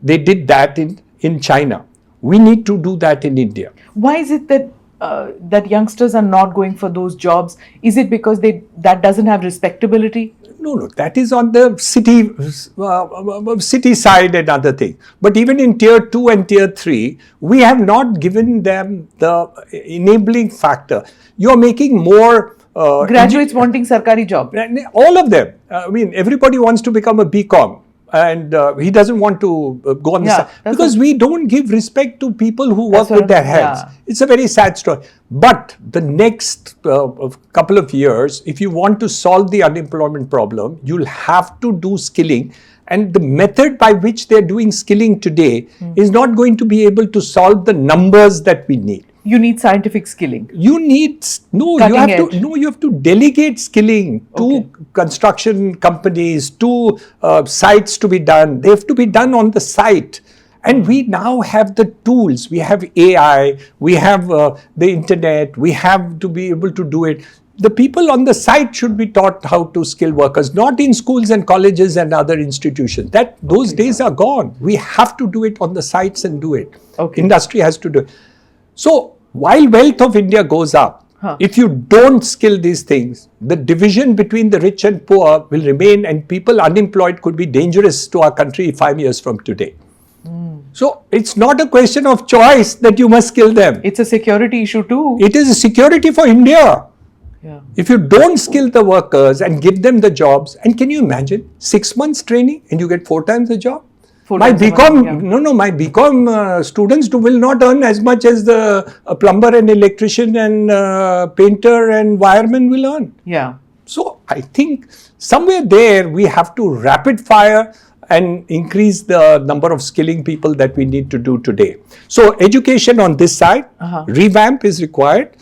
They did that in China. We need to do that in India. Why is it that that youngsters are not going for those jobs? Is it because that doesn't have respectability? No, that is on the city side and other thing. But even in tier 2 and tier 3, we have not given them the enabling factor. You're making more Graduates wanting sarkari job. All of them. I mean, everybody wants to become a BCom. And he doesn't want to go on the side. Because we don't give respect to people who work with their hands. Yeah. It's a very sad story. But the next couple of years, if you want to solve the unemployment problem, you'll have to do skilling. And the method by which they're doing skilling today is not going to be able to solve the numbers that we need. You need scientific skilling. You have to delegate skilling to construction companies, to sites to be done. They have to be done on the site. And we now have the tools. We have AI, we have the internet, we have to be able to do it. The people on the site should be taught how to skill workers, not in schools and colleges and other institutions. Those days are gone. We have to do it on the sites and do it. Industry has to do it. So, while wealth of India goes up, if you don't skill these things, the division between the rich and poor will remain, and people unemployed could be dangerous to our country 5 years from today. So, it's not a question of choice that you must skill them. It's a security issue too. It is a security for India. Yeah. If you don't skill the workers and give them the jobs, and can you imagine 6 months training and you get 4 times the job? My BCom students will not earn as much as the plumber and electrician and painter and wireman will earn. Yeah. So I think somewhere there we have to rapid fire and increase the number of skilling people that we need to do today. So education on this side, revamp is required.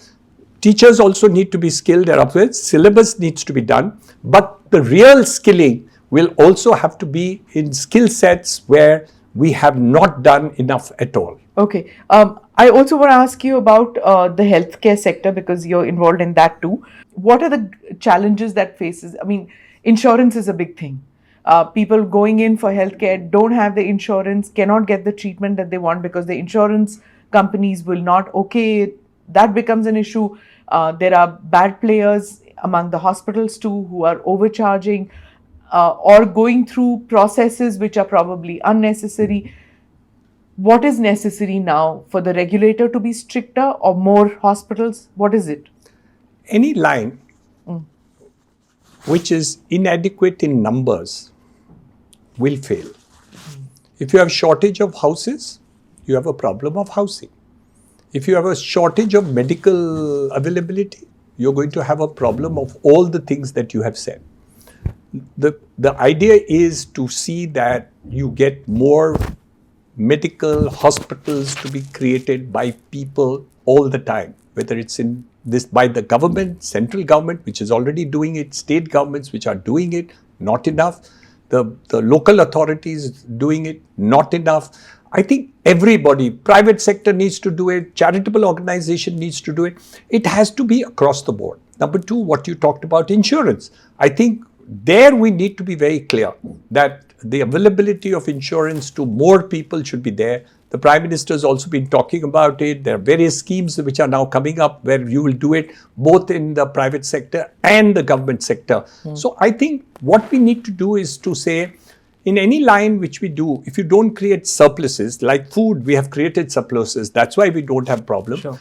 Teachers also need to be skilled and upwards. Syllabus needs to be done. But the real skilling will also have to be in skill sets where we have not done enough at all. Okay. I also want to ask you about the healthcare sector, because you're involved in that too. What are the challenges that faces? I mean, insurance is a big thing. People going in for healthcare don't have the insurance, cannot get the treatment that they want because the insurance companies will not okay it. That becomes an issue. There are bad players among the hospitals too who are overcharging or going through processes which are probably unnecessary. What is necessary now for the regulator to be stricter or more hospitals? What is it? Any line which is inadequate in numbers will fail. If you have shortage of houses, you have a problem of housing. If you have a shortage of medical availability, you're going to have a problem of all the things that you have said. The idea is to see that you get more medical hospitals to be created by people all the time, whether it's in this by the government, central government, which is already doing it, state governments which are doing it, not enough, the local authorities doing it, not enough. I think everybody, private sector needs to do it, charitable organization needs to do it. It has to be across the board. Number two, what you talked about, insurance. I think there we need to be very clear that the availability of insurance to more people should be there. The Prime Minister has also been talking about it. There are various schemes which are now coming up where you will do it both in the private sector and the government sector. So I think what we need to do is to say, in any line which we do, if you don't create surpluses, like food, we have created surpluses. That's why we don't have problem. Sure.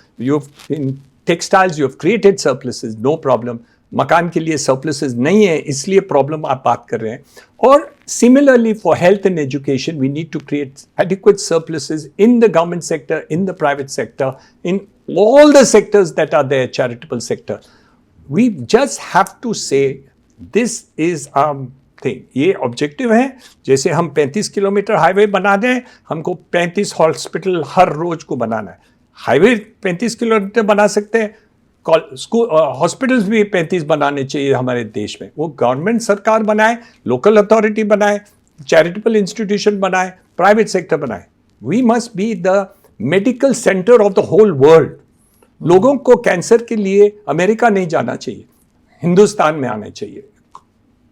In textiles, you have created surpluses, no problem. मकान के लिए surpluses नहीं है, इसलिए problem आप बात कर रहे हैं. और similarly for health and education, we need to create adequate surpluses in the government sector, in the private sector, in all the sectors that are there, charitable sector. We just have to say, this is thing. ये objective है. जैसे हम 35 kilometre highway बना दें, हमको 35 hospital हर रोज को बनाना है. Highway 35 kilometre बना सकते हैं, स्कूल हॉस्पिटल्स भी 35 बनाने चाहिए हमारे देश में. वो गवर्नमेंट सरकार बनाए, लोकल अथॉरिटी बनाए, चैरिटेबल इंस्टीट्यूशन बनाए, प्राइवेट सेक्टर बनाए. We must be the medical centre of the whole world. लोगों को कैंसर के लिए अमेरिका नहीं जाना चाहिए, हिंदुस्तान में आने चाहिए.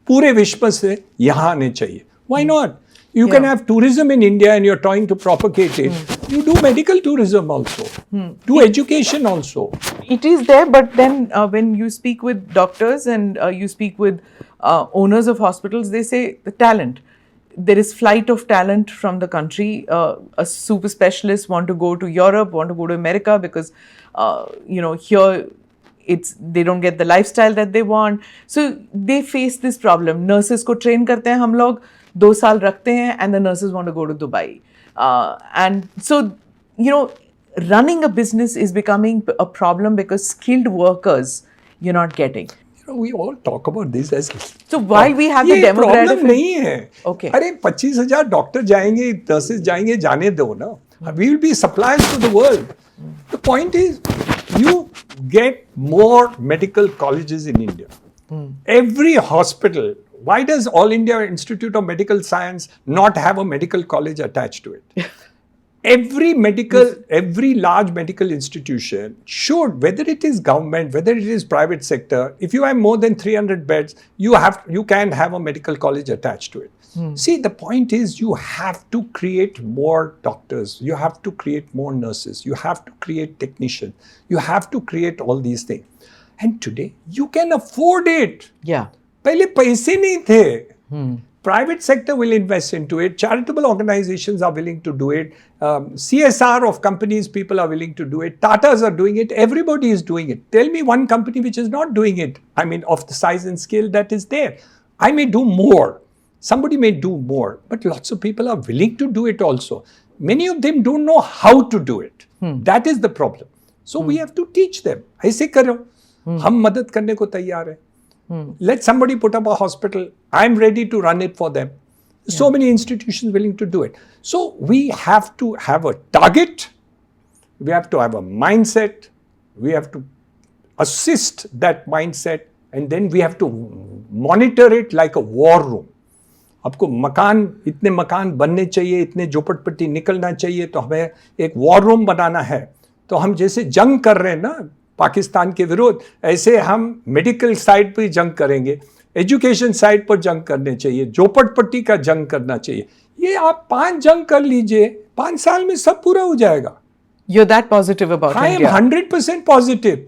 पूरे विश्व से यहाँ आने चाहिए. Why not? You can have tourism in India and you're trying to propagate it. You do medical tourism also. Do education also. It is there, but then when you speak with doctors and you speak with owners of hospitals, they say the talent. There is flight of talent from the country. A super specialist want to go to Europe, want to go to America because, here they don't get the lifestyle that they want. So they face this problem. Nurses को train करते हैं हम लोग, 2 साल रखते हैं, and the nurses want to go to Dubai. And so, running a business is becoming a problem because skilled workers you're not getting. We all talk about this as. So while we have the demographic. problem नहीं है. Okay. अरे 25,000 doctor जाएंगे, nurses जाएंगे, जाने दो ना. We will be suppliers to the world. The point is, you get more medical colleges in India. Every hospital. Why does All India Institute of Medical Science not have a medical college attached to it? Every large medical institution should, whether it is government, whether it is private sector, if you have more than 300 beds, you can have a medical college attached to it. See, the point is you have to create more doctors, you have to create more nurses, you have to create technicians, you have to create all these things. And today, you can afford it. Yeah. पहले पैसे नहीं थे. Private sector will invest into it. Charitable organizations are willing to do it. CSR of companies, people are willing to do it. Tatas are doing it. Everybody is doing it. Tell me one company which is not doing it. I mean, of the size and scale that is there. I may do more. Somebody may do more. But lots of people are willing to do it also. Many of them don't know how to do it. That is the problem. So we have to teach them. ऐसे करो. हम मदद करने को तैयार हैं. Let somebody put up a hospital. I'm ready to run it for them. So many institutions willing to do it. So we have to have a target. We have to have a mindset. We have to assist that mindset. And then we have to monitor it like a war room. आपको इतने मकान बनने चाहिए, इतने झोपड़पट्टी निकलना चाहिए, तो हमें एक वॉर रूम बनाना है. तो हम जैसे जंग कर रहे हैं ना पाकिस्तान के विरोध, ऐसे हम मेडिकल साइड पर जंग करेंगे, एजुकेशन साइड पर जंग करने चाहिए, झोपड़पट्टी का जंग करना चाहिए. ये आप 5 जंग कर लीजिए, 5 साल में सब पूरा हो जाएगा. You're that positive about I India. am 100% positive.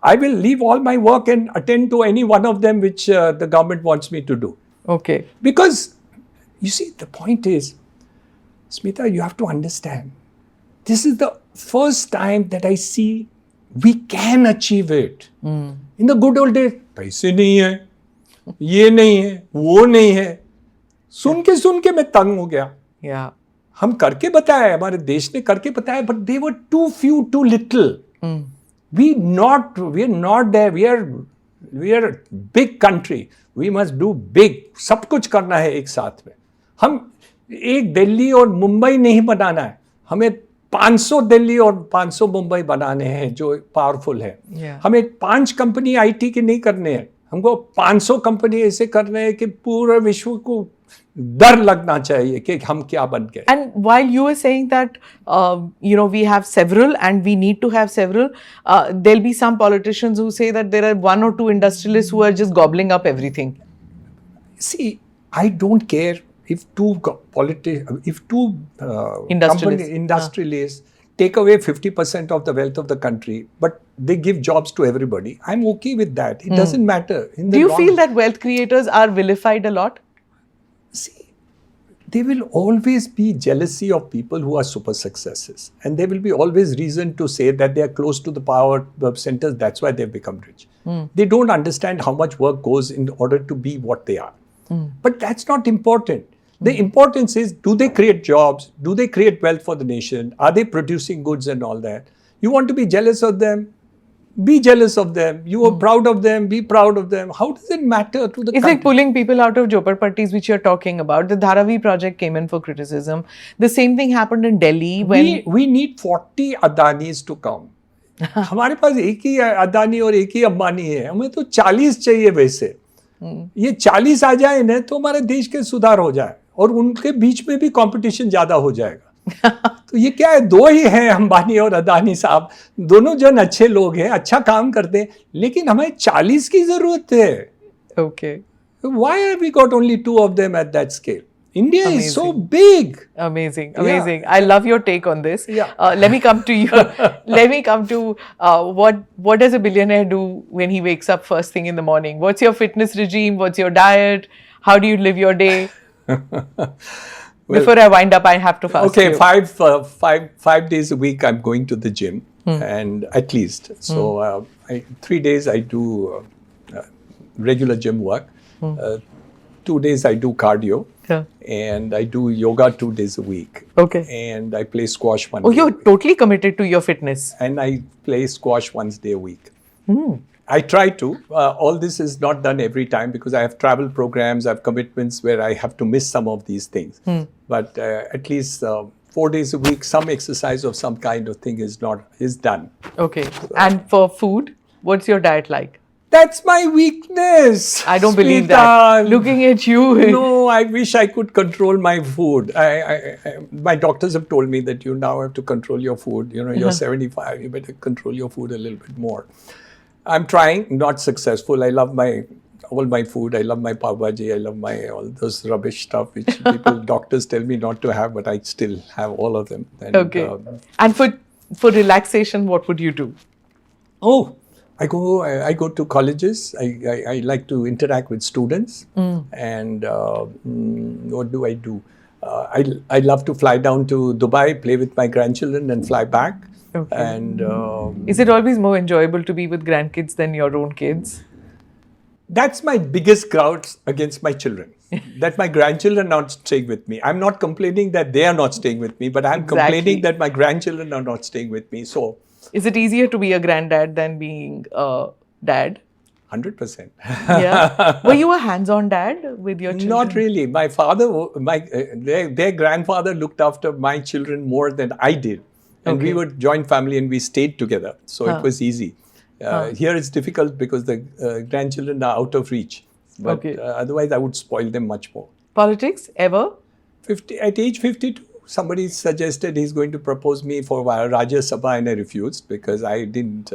I will leave all my work and attend to any one of them which the government wants me to do. Okay. Because, you see, the point is, Smita, you have to understand, this is the first time that I see we can achieve it. In the good old days, पैसे नहीं है, ये नहीं है, वो नहीं है. सुन के मैं तंग हो गया. Yeah. हम करके बताया, हमारे देश ने करके बताया, but they were too few, too little. We are not there. We are a big country. We must do big. सब कुछ करना है एक साथ में. हम एक दिल्ली और मुंबई नहीं बनाना है. हमें 500 दिल्ली और 500 मुंबई बनाने हैं जो पावरफुल है. हमें 5 कंपनी आईटी के नहीं करने हैं. हमको 500 कंपनी ऐसे करने हैं कि पूरे विश्व को डर लगना चाहिए कि हम क्या बन गए. And while you were saying that, we have several and we need to have several, there'll be some politicians who say that there are 1 or 2 industrialists who are just gobbling up everything. See, I don't care if two industrialists take away 50% of the wealth of the country, but they give jobs to everybody. I'm okay with that. It doesn't matter. Do you feel that wealth creators are vilified a lot? See, there will always be jealousy of people who are super successes. And there will be always reason to say that they are close to the power centers. That's why they've become rich. They don't understand how much work goes in order to be what they are. But that's not important. The importance is, do they create jobs? Do they create wealth for the nation? Are they producing goods and all that? You want to be jealous of them? Be jealous of them. You are proud of them. Be proud of them. How does it matter to the country? It's like pulling people out of jhoparpattis, which you're talking about. The Dharavi project came in for criticism. The same thing happened in Delhi when... We need 40 Adanis to come. हमारे पास एक ही अदानी और एक ही अंबानी है, हमें तो 40 चाहिए वैसे। ये 40 आ जाए ना तो हमारे देश के सुधार हो जाए और उनके बीच में भी कंपटीशन ज्यादा हो जाएगा। तो ये क्या है, दो ही हैं अंबानी और अदानी साहब, दोनों जन अच्छे लोग हैं, अच्छा काम करते हैं, लेकिन हमें 40 की जरूरत है। Okay. Why have we got only 2 of them at that scale? India is so Amazing. big. Amazing, Yeah. amazing. I love your take on this. Yeah. Let me come to you. Let me come to what does a billionaire do when he wakes up first thing in the morning? What's your fitness regime? What's your diet? How do you live your day? Before I wind up, I have to ask Okay, you. 5 days a week I'm going to the gym, and at least. So 3 days I do regular gym work. 2 days I do cardio. Yeah. And I do yoga 2 days a week. Okay. And I play squash one Oh, day. you're totally committed to your fitness. And I play squash once day a week. I try to. All this is not done every time because I have travel programs, I have commitments where I have to miss some of these things. But at least 4 days a week, some exercise of some kind of thing is done. Okay. And for food, what's your diet like? That's my weakness. I don't believe Smita. that. Looking at you. No, I wish I could control my food. My doctors have told me that you now have to control your food. You know, you're 75, you better control your food a little bit more. I'm trying, not successful. I love all my food. I love my pav bhaji. I love all those rubbish stuff which doctors tell me not to have, but I still have all of them. And, Okay. And for relaxation, what would you do? Oh, I go to colleges. I like to interact with students. And what do? I love to fly down to Dubai, play with my grandchildren, and fly back. Okay. And Is it always more enjoyable to be with grandkids than your own kids? that's my biggest grouch against my children. That my grandchildren are not staying with me. I'm not complaining that they are not staying with me, but I'm complaining that my grandchildren are not staying with me. So. Is it easier to be a granddad than being a dad? 100%. Yeah. Were you a hands-on dad with your children? Not really. My father, their grandfather looked after my children more than I did. And we were joint family and we stayed together. So it was easy. Here it's difficult because the grandchildren are out of reach. But otherwise I would spoil them much more. Politics, ever? At age 52, somebody suggested he's going to propose me for Rajya Sabha and I refused because I didn't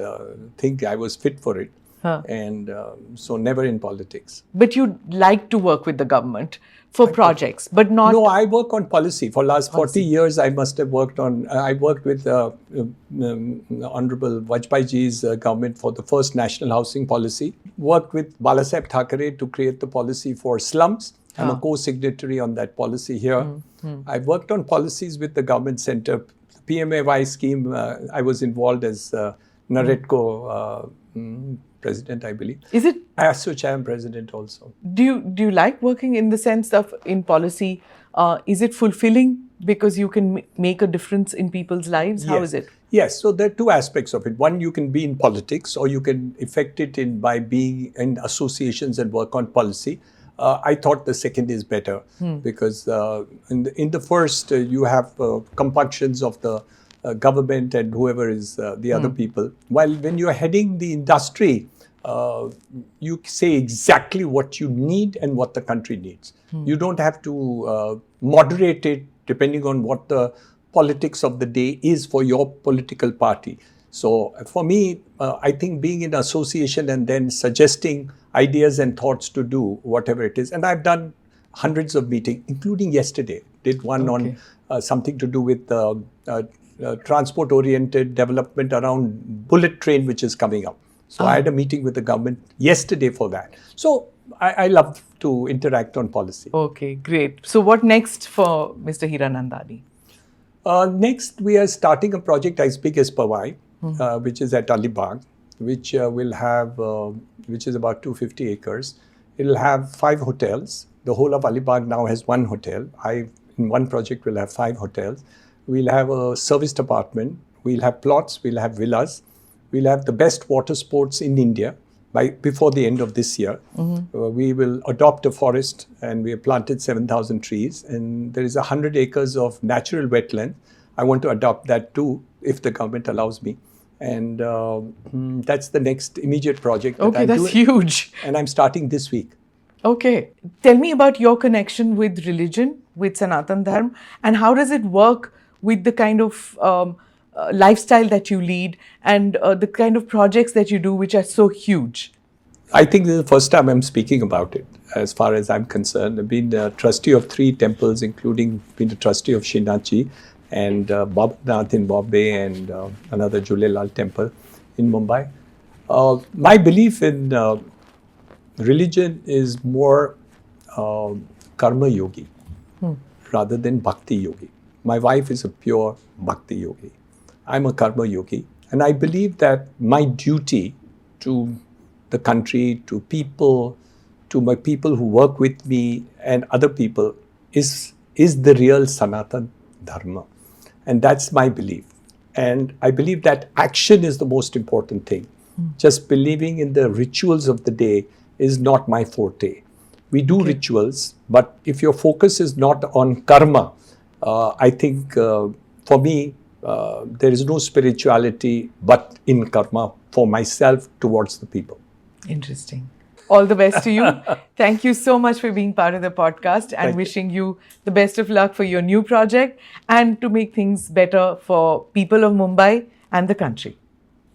think I was fit for it. And so never in politics. But you like to work with the government for projects, but not... No, I work on policy. For last 40 years, I must have worked on... I worked with Honorable Vajpayee ji's government for the first national housing policy. Worked with Balasaheb Thackeray to create the policy for slums. I'm a co-signatory on that policy here. I've worked on policies with the government center. PMAY scheme, I was involved as Naretco president, I believe. Is it? As such, I am president also. Do you like working in the sense of in policy? Is it fulfilling because you can make a difference in people's lives? How is it? Yes. So there are two aspects of it. One, you can be in politics, or you can affect it by being in associations and work on policy. I thought the second is better because in the first you have compunctions of the government and whoever is the other people. While when you are heading the industry, you say exactly what you need and what the country needs. You don't have to moderate it depending on what the politics of the day is for your political party. So for me, I think being in association and then suggesting ideas and thoughts to do whatever it is. And I've done hundreds of meetings, including yesterday. Did one on something to do with transport-oriented development around bullet train, which is coming up. So I had a meeting with the government yesterday for that. So I love to interact on policy. Okay, great. So what next for Mr. Hiranandani? Next, we are starting a project as big as Powai, which is at Alibag, which will have, which is about 250 acres. It will have 5 hotels. The whole of Alibag now has 1 hotel. In one project, will have 5 hotels. We'll have a service department. We'll have plots. We'll have villas. We'll have the best water sports in India before the end of this year. We will adopt a forest and we have planted 7,000 trees. And there is 100 acres of natural wetland. I want to adopt that too, if the government allows me. And that's the next immediate project that Okay, I'm that's doing. huge. And I'm starting this week. Okay. Tell me about your connection with religion, with Sanatan Dharma, and how does it work with the kind of lifestyle that you lead and the kind of projects that you do, which are so huge? I think this is the first time I'm speaking about it, as far as I'm concerned. I've been a trustee of 3 temples, including being the trustee of Srinathji and Babanath in Bombay and another Julelal temple in Mumbai. My belief in religion is more karma yogi rather than bhakti yogi. My wife is a pure bhakti yogi. I'm a karma yogi. And I believe that my duty to the country, to people, to my people who work with me and other people is the real Sanatan Dharma. And that's my belief. And I believe that action is the most important thing. Just believing in the rituals of the day is not my forte. We do rituals, but if your focus is not on karma, I think for me, there is no spirituality but in karma for myself towards the people. Interesting. All the best to you. Thank you so much for being part of the podcast and Thank you. wishing you the best of luck for your new project and to make things better for people of Mumbai and the country.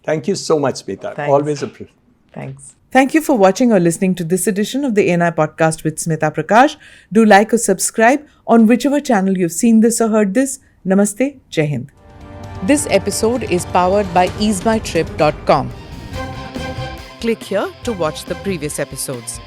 Thank you so much, Smita. Thanks. Always a pleasure. Thanks. Thank you for watching or listening to this edition of the ANI podcast with Smita Prakash. Do like or subscribe on whichever channel you've seen this or heard this. Namaste. Jai Hind. This episode is powered by easemytrip.com. Click here to watch the previous episodes.